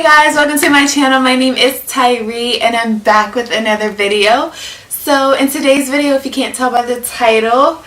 Hey guys, welcome to my channel. My name is Tyree and I'm back with another video. So in today's video, if you can't tell by the title,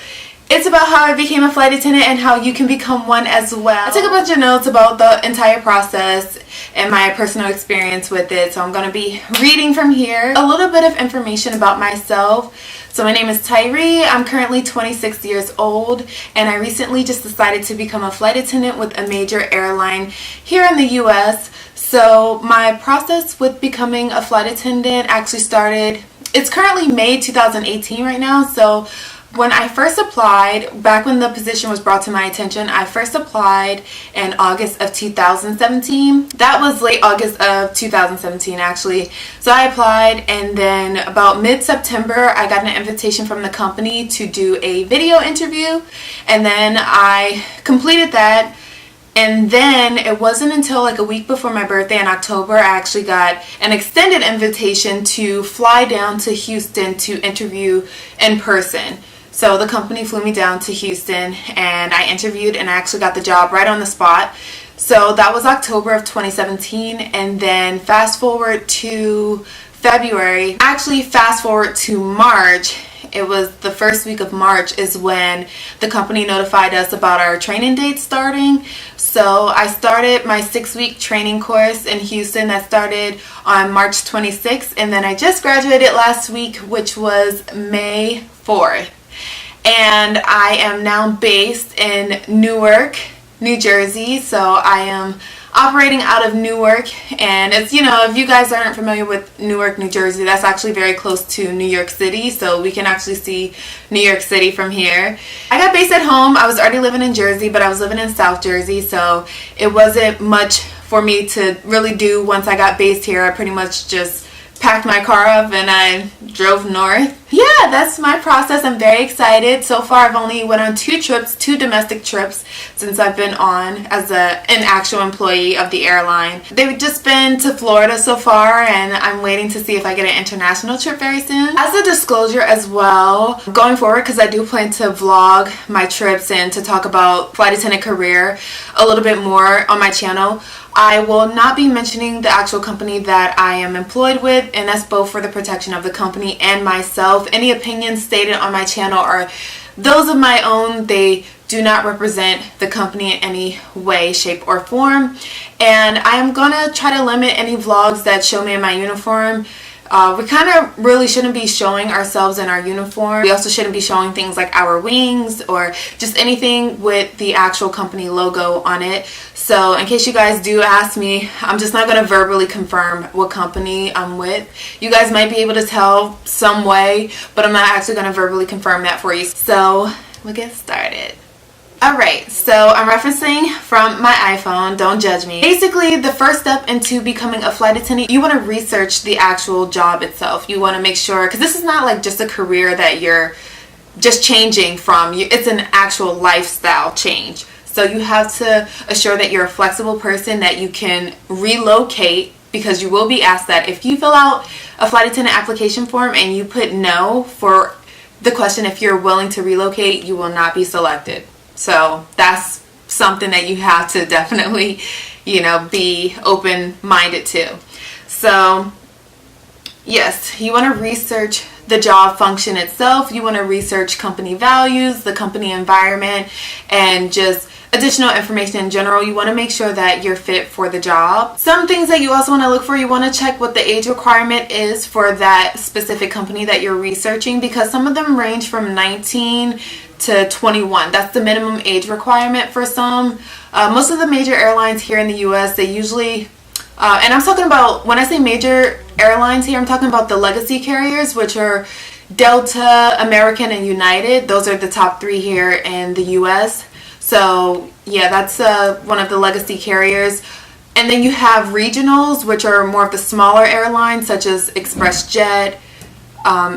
it's about how I became a flight attendant and how you can become one as well. I took a bunch of notes about the entire process and my personal experience with it, so I'm going to be reading from here. A little bit of information about myself. So my name is Tyree. I'm currently 26 years old and I recently just decided to become a flight attendant with a major airline here in the US. So my process with becoming a flight attendant actually started, it's currently May 2018 right now. So when I first applied, back when the position was brought to my attention, I first applied in August of 2017. That was late August of 2017 actually. So I applied and then about mid-September I got an invitation from the company to do a video interview, and then I completed that. And then it wasn't until like a week before my birthday in October I actually got an extended invitation to fly down to Houston to interview in person. So the company flew me down to Houston and I interviewed and I actually got the job right on the spot. So that was October of 2017, and then fast forward to February, actually fast forward to March. It was the first week of March is when the company notified us about our training date starting. So I started my 6-week training course in Houston that started on March 26th, and then I just graduated last week, which was May 4th. And I am now based in Newark, New Jersey. So I am operating out of Newark, and it's, you know, if you guys aren't familiar with Newark, New Jersey, that's actually very close to New York City, so we can actually see New York City from here. I got based at home. I was already living in Jersey, but I was living in South Jersey, so it wasn't much for me to really do once I got based here. I pretty much just packed my car up and I drove north. Yeah, that's my process. I'm very excited. So far I've only went on 2 trips, 2 domestic trips since I've been on as an actual employee of the airline. They've just been to Florida so far, and I'm waiting to see if I get an international trip very soon. As a disclosure as well, going forward, because I do plan to vlog my trips and to talk about flight attendant career a little bit more on my channel, I will not be mentioning the actual company that I am employed with, and that's both for the protection of the company and myself. Any opinions stated on my channel are those of my own. They do not represent the company in any way, shape, or form. And I am gonna try to limit any vlogs that show me in my uniform. We kind of really shouldn't be showing ourselves in our uniform. We also shouldn't be showing things like our wings or just anything with the actual company logo on it. So in case you guys do ask me, I'm just not going to verbally confirm what company I'm with. You guys might be able to tell some way, but I'm not actually going to verbally confirm that for you. So we'll get started. Alright, so I'm referencing from my iPhone, don't judge me. Basically, the first step into becoming a flight attendant, you want to research the actual job itself. You want to make sure, because this is not like just a career that you're just changing from, it's an actual lifestyle change. So you have to assure that you're a flexible person, that you can relocate, because you will be asked that. If you fill out a flight attendant application form and you put no for the question if you're willing to relocate, you will not be selected. So that's something that you have to definitely, you know, be open-minded to. So yes, you want to research the job function itself. You want to research company values, the company environment, and just additional information in general. You want to make sure that you're fit for the job. Some things that you also want to look for, you want to check what the age requirement is for that specific company that you're researching, because some of them range from 19 to 21. That's the minimum age requirement for some. Most of the major airlines here in the US, they usually, and I'm talking about, when I say major airlines here, I'm talking about the legacy carriers, which are Delta, American, and United. Those are the top 3 here in the US. So yeah, that's one of the legacy carriers. And then you have regionals, which are more of the smaller airlines, such as ExpressJet,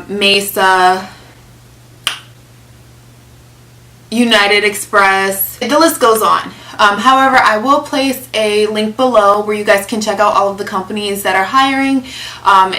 Mesa, United Express. The list goes on. However, I will place a link below where you guys can check out all of the companies that are hiring.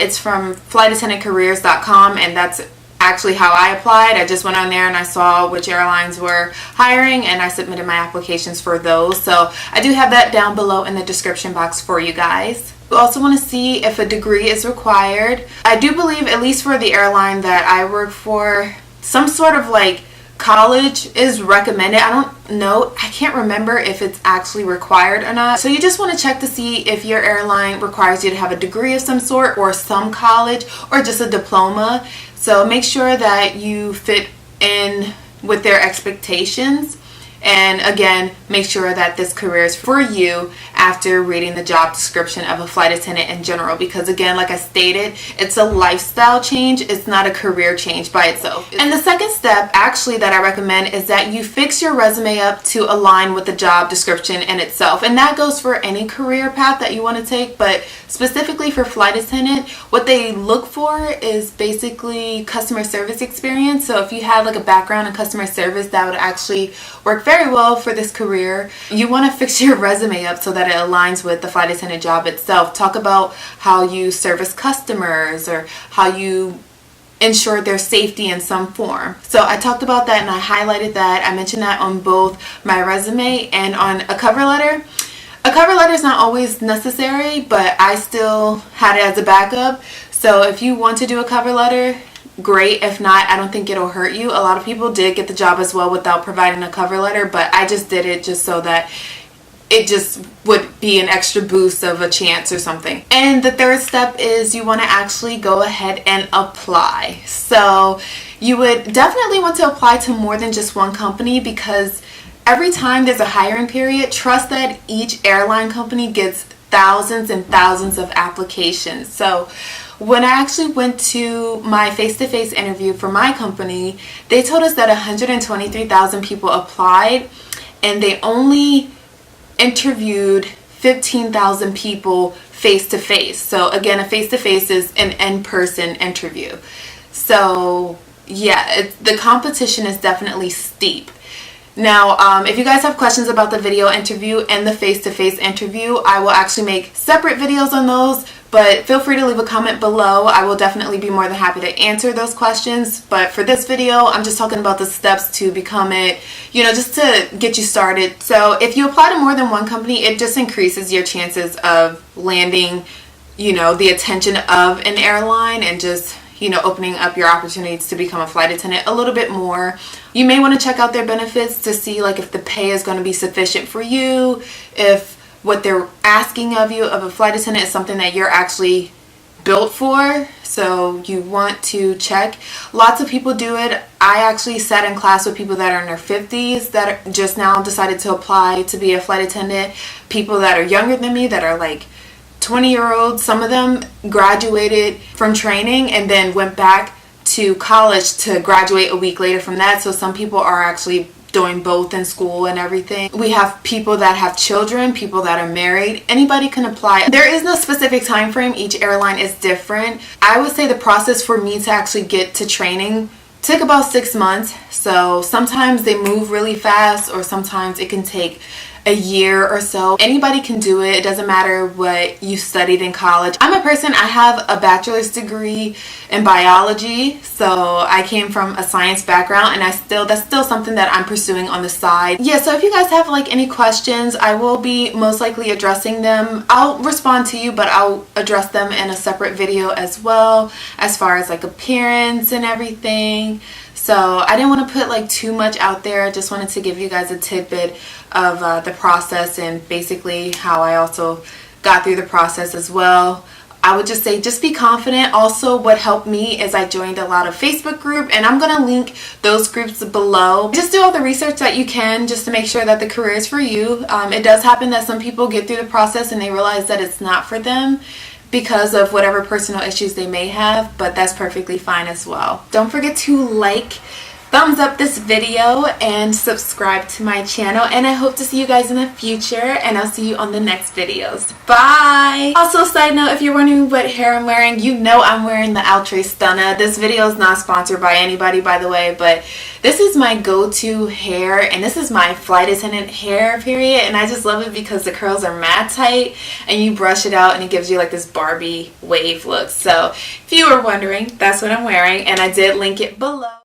It's from flightattendantcareers.com, and that's actually how I applied. I just went on there and I saw which airlines were hiring and I submitted my applications for those. So I do have that down below in the description box for you guys. We also want to see if a degree is required. I do believe, at least for the airline that I work for, some sort of like college is recommended. I don't know. I can't remember if it's actually required or not. So you just want to check to see if your airline requires you to have a degree of some sort or some college or just a diploma. So make sure that you fit in with their expectations. And again, make sure that this career is for you after reading the job description of a flight attendant in general, because again, like I stated, it's a lifestyle change. It's not a career change by itself. And the second step actually that I recommend is that you fix your resume up to align with the job description in itself. And that goes for any career path that you want to take, but specifically for flight attendant, what they look for is basically customer service experience. So if you have like a background in customer service, that would actually work very well for this career. You want to fix your resume up so that it aligns with the flight attendant job itself. Talk about how you service customers or how you ensure their safety in some form. So I talked about that and I highlighted that. I mentioned that on both my resume and on a cover letter. A cover letter is not always necessary, but I still had it as a backup. So if you want to do a cover letter, great. If not, I don't think it'll hurt you. A lot of people did get the job as well without providing a cover letter, but I just did it just so that it just would be an extra boost of a chance or something. And the third step is you want to actually go ahead and apply. So you would definitely want to apply to more than just one company, because every time there's a hiring period, trust that each airline company gets thousands and thousands of applications. So when I actually went to my face-to-face interview for my company, they told us that 123,000 people applied and they only interviewed 15,000 people face-to-face. So again, a face-to-face is an in-person interview. So yeah, the competition is definitely steep. Now, if you guys have questions about the video interview and the face-to-face interview, I will actually make separate videos on those, but feel free to leave a comment below. I will definitely be more than happy to answer those questions. But for this video, I'm just talking about the steps to become it, just to get you started. So if you apply to more than one company, it just increases your chances of landing, the attention of an airline and just opening up your opportunities to become a flight attendant a little bit more. You may want to check out their benefits to see like if the pay is going to be sufficient for you, if what they're asking of you of a flight attendant is something that you're actually built for. So you want to check. Lots of people do it. I actually sat in class with people that are in their 50s that are just now decided to apply to be a flight attendant. People that are younger than me that are like 20-year-olds. Some of them graduated from training and then went back to college to graduate a week later from that. So some people are actually doing both in school and everything. We have people that have children, people that are married. Anybody can apply. There is no specific time frame. Each airline is different. I would say the process for me to actually get to training took about 6 months. So sometimes they move really fast, or sometimes it can take a year or so. Anybody can do it. It doesn't matter what you studied in college. I'm a person, I have a bachelor's degree in biology, so I came from a science background, and that's still something that I'm pursuing on the side. Yeah, so if you guys have like any questions, I will be most likely addressing them. I'll respond to you, but I'll address them in a separate video as well, as far as like appearance and everything. So I didn't want to put like too much out there. I just wanted to give you guys a tidbit of the process and basically how I also got through the process as well. I would just say just be confident. Also, what helped me is I joined a lot of Facebook group, and I'm going to link those groups below. Just do all the research that you can just to make sure that the career is for you. It does happen that some people get through the process and they realize that it's not for them because of whatever personal issues they may have, but that's perfectly fine as well. Don't forget to like thumbs up this video and subscribe to my channel, and I hope to see you guys in the future, and I'll see you on the next videos. Bye! Also, side note, if you're wondering what hair I'm wearing, you know I'm wearing the Outre Stunna. This video is not sponsored by anybody, by the way, but this is my go-to hair, and this is my flight attendant hair, period, and I just love it because the curls are mad tight, and you brush it out, and it gives you like this Barbie wave look. So, if you were wondering, that's what I'm wearing, and I did link it below.